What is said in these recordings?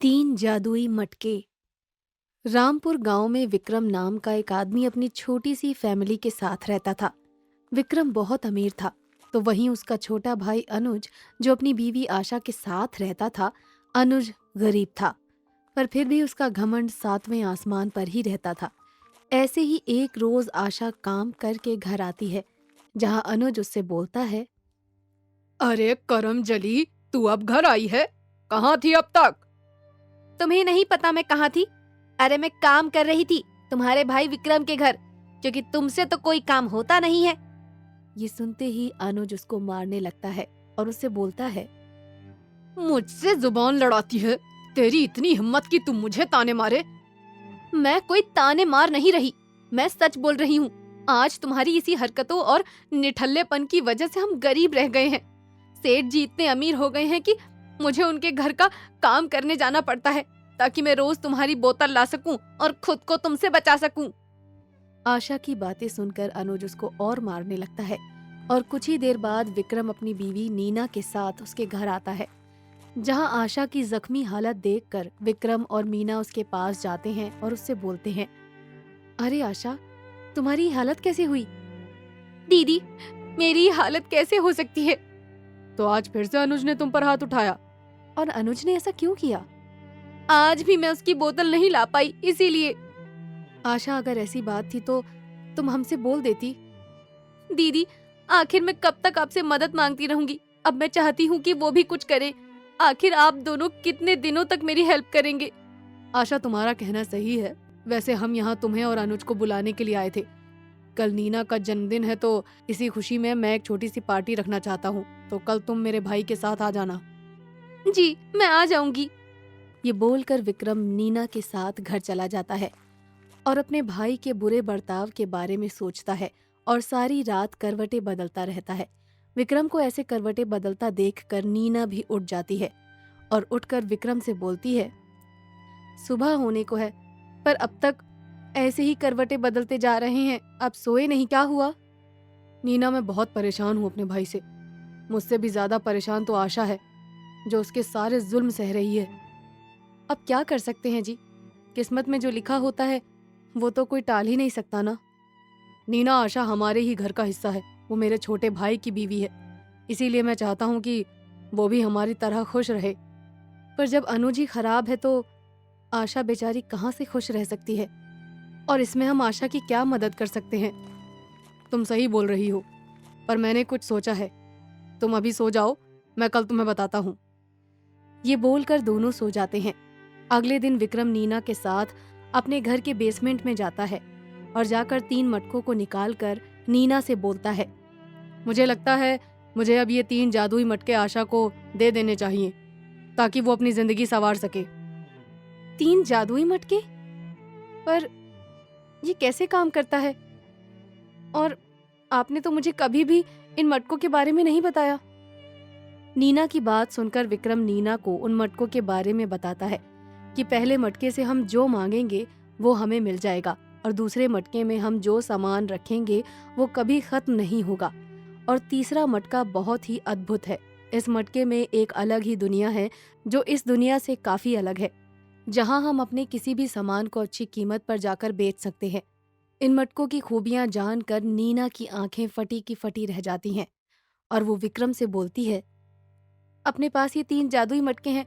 तीन जादुई मटके। रामपुर गांव में विक्रम नाम का एक आदमी अपनी छोटी सी फैमिली के साथ रहता था। विक्रम बहुत अमीर था, तो वहीं उसका छोटा भाई अनुज, जो अपनी बीवी आशा के साथ रहता था। अनुज गरीब था, पर फिर भी उसका घमंड सातवें आसमान पर ही रहता था। ऐसे ही एक रोज आशा काम करके घर आती है, जहां अनुज उससे बोलता है। अरे करम जली, तू अब घर आई है? कहाँ थी अब तक? तुम्हें नहीं पता मैं कहाँ थी? अरे मैं काम कर रही थी तुम्हारे भाई विक्रम के घर, क्योंकि तुमसे तो कोई काम होता नहीं है। ये सुनते ही अनुज उसको मारने लगता है और उससे बोलता है। मुझसे जुबान लड़ाती है? तेरी इतनी हिम्मत कि तू मुझे ताने मारे? मैं कोई ताने मार नहीं रही, मैं सच बोल रही हूँ। आज तुम्हारी इसी हरकतों और निठल्लेपन की वजह से हम गरीब रह गए हैं। सेठ जी इतने अमीर हो गए हैं कि मुझे उनके घर का काम करने जाना पड़ता है, ताकि मैं रोज तुम्हारी बोतल ला सकूं और खुद को तुमसे बचा सकूं। आशा की बातें सुनकर अनुज उसको और मारने लगता है और कुछ ही देर बाद विक्रम अपनी बीवी नीना के साथ उसके घर आता है। जहां आशा की जख्मी हालत देखकर विक्रम और मीना उसके पास जाते हैं और उससे बोलते हैं। अरे आशा, तुम्हारी हालत कैसे हुई? दीदी, मेरी हालत कैसे हो सकती है? तो आज फिर से अनुज ने तुम पर हाथ उठाया? और अनुज ने ऐसा क्यों किया? आज भी मैं उसकी बोतल नहीं ला पाई, इसीलिए। आशा, अगर ऐसी बात थी तो तुम हमसे बोल देती। दीदी, आखिर मैं कब तक आपसे मदद मांगती रहूंगी? अब मैं चाहती हूँ कि वो भी कुछ करे। आखिर आप दोनों कितने दिनों तक मेरी हेल्प करेंगे? आशा, तुम्हारा कहना सही है। वैसे हम यहाँ तुम्हें और अनुज को बुलाने के लिए आए थे। कल नीना का जन्मदिन है, तो इसी खुशी में मैं एक छोटी सी पार्टी रखना चाहता हूँ। तो कल तुम मेरे भाई के साथ आ जाना। जी, मैं आ जाऊंगी। ये बोलकर विक्रम नीना के साथ घर चला जाता है और अपने भाई के बुरे बर्ताव के बारे में सोचता है और सारी रात करवटें बदलता रहता है। विक्रम को ऐसे करवटें बदलता देखकर नीना भी उठ जाती है और उठकर विक्रम से बोलती है। सुबह होने को है, पर अब तक ऐसे ही करवटें बदलते जा रहे हैं। अब सोए नहीं, क्या हुआ? नीना, मैं बहुत परेशान हूँ अपने भाई से। मुझसे भी ज्यादा परेशान तो आशा है, जो उसके सारे जुल्म सह रही है। अब क्या कर सकते हैं जी? किस्मत में जो लिखा होता है वो तो कोई टाल ही नहीं सकता ना। नीना, आशा हमारे ही घर का हिस्सा है। वो मेरे छोटे भाई की बीवी है, इसीलिए मैं चाहता हूँ कि वो भी हमारी तरह खुश रहे। पर जब अनुज ही खराब है तो आशा बेचारी कहाँ से खुश रह सकती है? और इसमें हम आशा की क्या मदद कर सकते हैं? तुम सही बोल रही हो, पर मैंने कुछ सोचा है। तुम अभी सो जाओ, मैं कल तुम्हें बताता हूँ। ये बोलकर दोनों सो जाते हैं। अगले दिन विक्रम नीना के साथ अपने घर के बेसमेंट में जाता है और जाकर 3 मटकों को निकालकर नीना से बोलता है। मुझे लगता है मुझे अब ये 3 जादुई मटके आशा को दे देने चाहिए, ताकि वो अपनी जिंदगी संवार सके। 3 जादुई मटके? पर ये कैसे काम करता है? और आपने तो मुझे कभी भी इन मटकों के बारे में नहीं बताया। नीना की बात सुनकर विक्रम नीना को उन मटकों के बारे में बताता है कि पहले मटके से हम जो मांगेंगे वो हमें मिल जाएगा, और दूसरे मटके में हम जो सामान रखेंगे वो कभी खत्म नहीं होगा, और तीसरा मटका बहुत ही अद्भुत है। इस मटके में एक अलग ही दुनिया है, जो इस दुनिया से काफी अलग है, जहां हम अपने किसी भी सामान को अच्छी कीमत पर जाकर बेच सकते हैं। इन मटकों की खूबियां जानकर नीना की आंखें फटी की फटी रह जाती हैं और वो विक्रम से बोलती है। अपने पास ये 3 जादुई मटके हैं,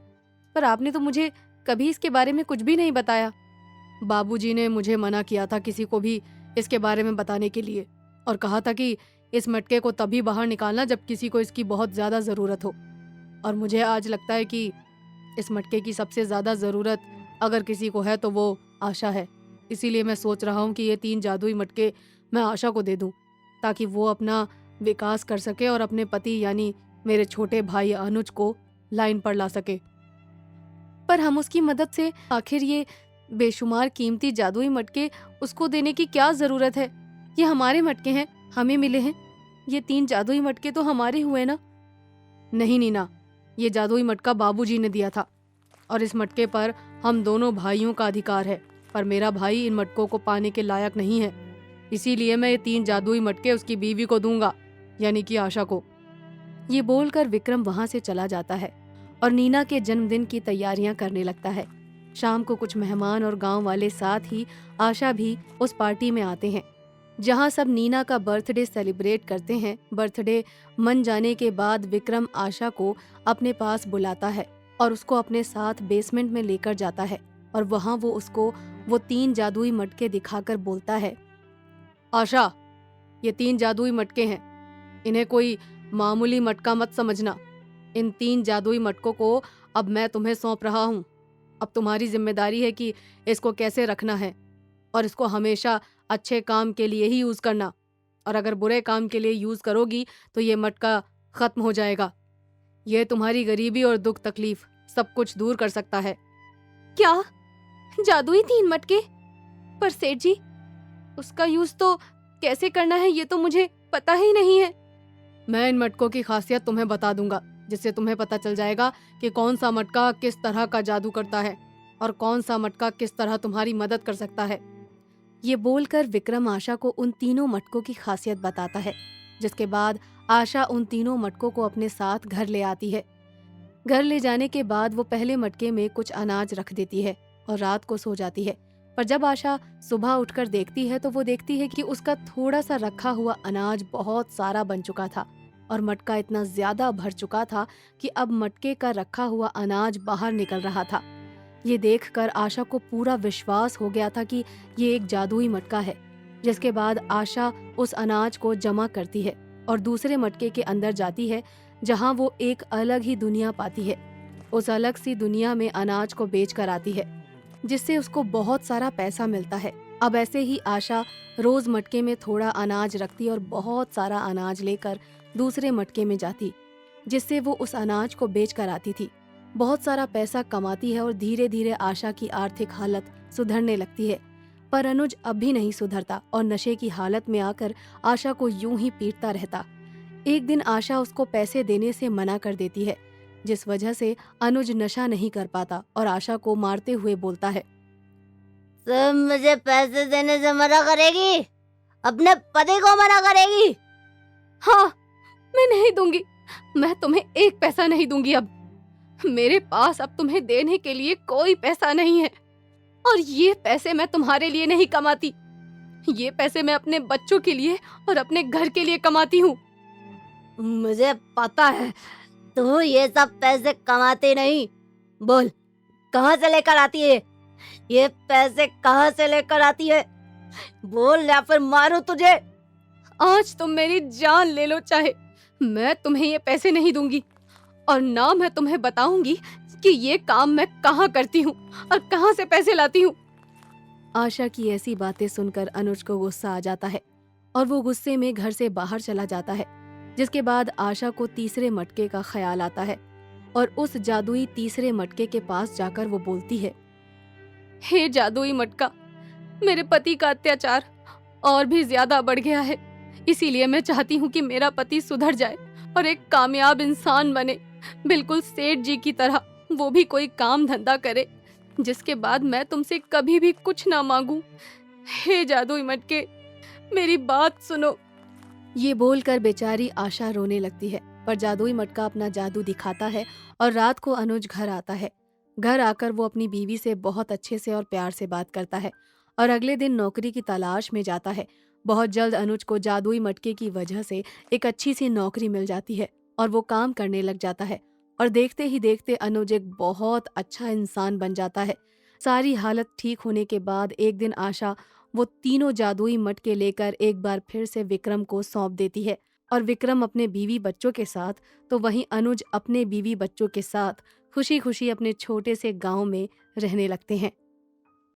पर आपने तो मुझे कभी इसके बारे में कुछ भी नहीं बताया। बाबूजी ने मुझे मना किया था किसी को भी इसके बारे में बताने के लिए, और कहा था कि इस मटके को तभी बाहर निकालना जब किसी को इसकी बहुत ज़्यादा ज़रूरत हो। और मुझे आज लगता है कि इस मटके की सबसे ज़्यादा ज़रूरत अगर किसी को है तो वो आशा है। इसीलिए मैं सोच रहा हूँ कि ये 3 जादुई मटके मैं आशा को दे दूँ, ताकि वो अपना विकास कर सके और अपने पति यानी मेरे छोटे भाई अनुज को लाइन पर ला सके। पर हम उसकी मदद से आखिर ये बेशुमार कीमती जादुई मटके उसको देने की क्या जरूरत है? ये हमारे मटके हैं, हमें मिले हैं। ये 3 जादुई मटके तो हमारे हुए ना। नहीं नीना, ये जादुई मटका बाबूजी ने दिया था, और इस मटके पर हम दोनों भाइयों का अधिकार है। पर मेरा भाई इन मटकों को पाने के लायक नहीं है, इसीलिए मैं ये 3 जादुई मटके उसकी बीवी को दूंगा, यानी कि आशा को। ये बोलकर विक्रम वहां से चला जाता है और नीना के जन्मदिन की तैयारियां करने लगता है। शाम को कुछ मेहमान और गांव वाले साथ ही आशा भी उस पार्टी में आते हैं, जहां सब नीना का बर्थडे सेलिब्रेट करते हैं। बर्थडे मन जाने के बाद विक्रम आशा को अपने पास बुलाता है और उसको अपने साथ बेसमेंट में लेकर जाता है और वहां वो उसको वो 3 जादुई मटके दिखाकर बोलता है, आशा, ये 3 जादुई मटके हैं, इन्हें कोई मामूली मटका मत समझना। इन 3 जादुई मटकों को अब मैं तुम्हें सौंप रहा हूँ। अब तुम्हारी जिम्मेदारी है कि इसको कैसे रखना है और इसको हमेशा अच्छे काम के लिए ही यूज करना, और अगर बुरे काम के लिए यूज करोगी तो ये मटका खत्म हो जाएगा। ये तुम्हारी गरीबी और दुख तकलीफ सब कुछ दूर कर सकता है। क्या जादुई 3 मटके? पर सेठ जी, उसका यूज तो कैसे करना है ये तो मुझे पता ही नहीं है। मैं इन मटकों की खासियत तुम्हें बता दूंगा, जिससे तुम्हें पता चल जाएगा कि कौन सा मटका किस तरह का जादू करता है और कौन सा मटका किस तरह तुम्हारी मदद कर सकता है। ये बोलकर विक्रम आशा को उन तीनों मटकों की खासियत बताता है, जिसके बाद आशा उन तीनों मटकों को अपने साथ घर ले आती है। घर ले जाने के बाद वो पहले मटके में कुछ अनाज रख देती है और रात को सो जाती है। पर जब आशा सुबह उठकर देखती है तो वो देखती है कि उसका थोड़ा सा रखा हुआ अनाज बहुत सारा बन चुका था और मटका इतना ज्यादा भर चुका था कि अब मटके का रखा हुआ अनाज बाहर निकल रहा था। ये देखकर आशा को पूरा विश्वास हो गया था कि ये एक जादुई मटका है। जिसके बाद आशा उस अनाज को जमा करती है और दूसरे मटके के अंदर जाती है, जहां वो एक अलग ही दुनिया पाती है। उस अलग सी दुनिया में अनाज को बेच कर आती है, जिससे उसको बहुत सारा पैसा मिलता है। अब ऐसे ही आशा रोज मटके में थोड़ा अनाज रखती और बहुत सारा अनाज लेकर दूसरे मटके में जाती, जिससे वो उस अनाज को बेच कर आती थी। बहुत सारा पैसा कमाती है और धीरे धीरे आशा की आर्थिक हालत सुधरने लगती है। पर अनुज अब भी नहीं सुधरता और नशे की हालत में आकर आशा को यूं ही पीटता रहता। एक दिन आशा उसको पैसे देने से मना कर देती है, जिस वजह से अनुज नशा नहीं कर पाता और आशा को मारते हुए बोलता है, तुम मुझे पैसे देने से मना करेगी? अपने पति को मना करेगी? हाँ, मैं नहीं दूंगी। मैं तुम्हें एक पैसा नहीं दूंगी। अब मेरे पास अब तुम्हें देने के लिए कोई पैसा नहीं है और ये पैसे मैं तुम्हारे लिए नहीं कमाती। ये पैसे मैं अपने बच्चों के लिए और अपने घर के लिए कमाती हूँ। मुझे पता है तू ये सब पैसे कमाती नहीं। बोल, कहाँ से लेकर आती है? ये पैसे कहाँ से लेकर आती है? बोल या फिर मारूं तुझे। आज तुम मेरी जान ले लो, चाहे मैं तुम्हें ये पैसे नहीं दूंगी और ना मैं तुम्हें बताऊंगी कि ये काम मैं कहाँ करती हूँ और कहाँ से पैसे लाती हूँ। आशा की ऐसी बातें सुनकर अनुज को गुस्सा आ जाता है और वो गुस्से में घर से बाहर चला जाता है। जिसके बाद आशा को तीसरे मटके का ख्याल आता है और उस जादुई तीसरे मटके के पास जाकर वो बोलती है, हे जादुई मटका, मेरे पति का अत्याचार और भी ज्यादा बढ़ गया है। इसीलिए मैं चाहती हूँ कि मेरा पति सुधर जाए और एक कामयाब इंसान बने, बिल्कुल सेठ जी की तरह। वो भी कोई काम धंधा करे जिसके बाद मैं तुमसे कभी भी कुछ ना मांगू। हे जादुई मटके, मेरी बात सुनो। ये बोलकर बेचारी आशा रोने लगती है। पर जादुई मटका अपना जादू दिखाता है और रात को अनुज घर आता है। घर आकर वो अपनी बीवी से बहुत अच्छे से और प्यार से बात करता है और अगले दिन नौकरी की तलाश में जाता है। बहुत जल्द अनुज को जादुई मटके की वजह से एक अच्छी सी नौकरी मिल जाती है और वो काम करने लग जाता है और देखते ही देखते अनुज एक बहुत अच्छा इंसान बन जाता है। सारी हालत ठीक होने के बाद एक दिन आशा वो तीनों जादुई मटके लेकर एक बार फिर से विक्रम को सौंप देती है और विक्रम अपने बीवी बच्चों के साथ, तो वहीं अनुज अपने बीवी बच्चों के साथ खुशी खुशी अपने छोटे से गांव में रहने लगते हैं।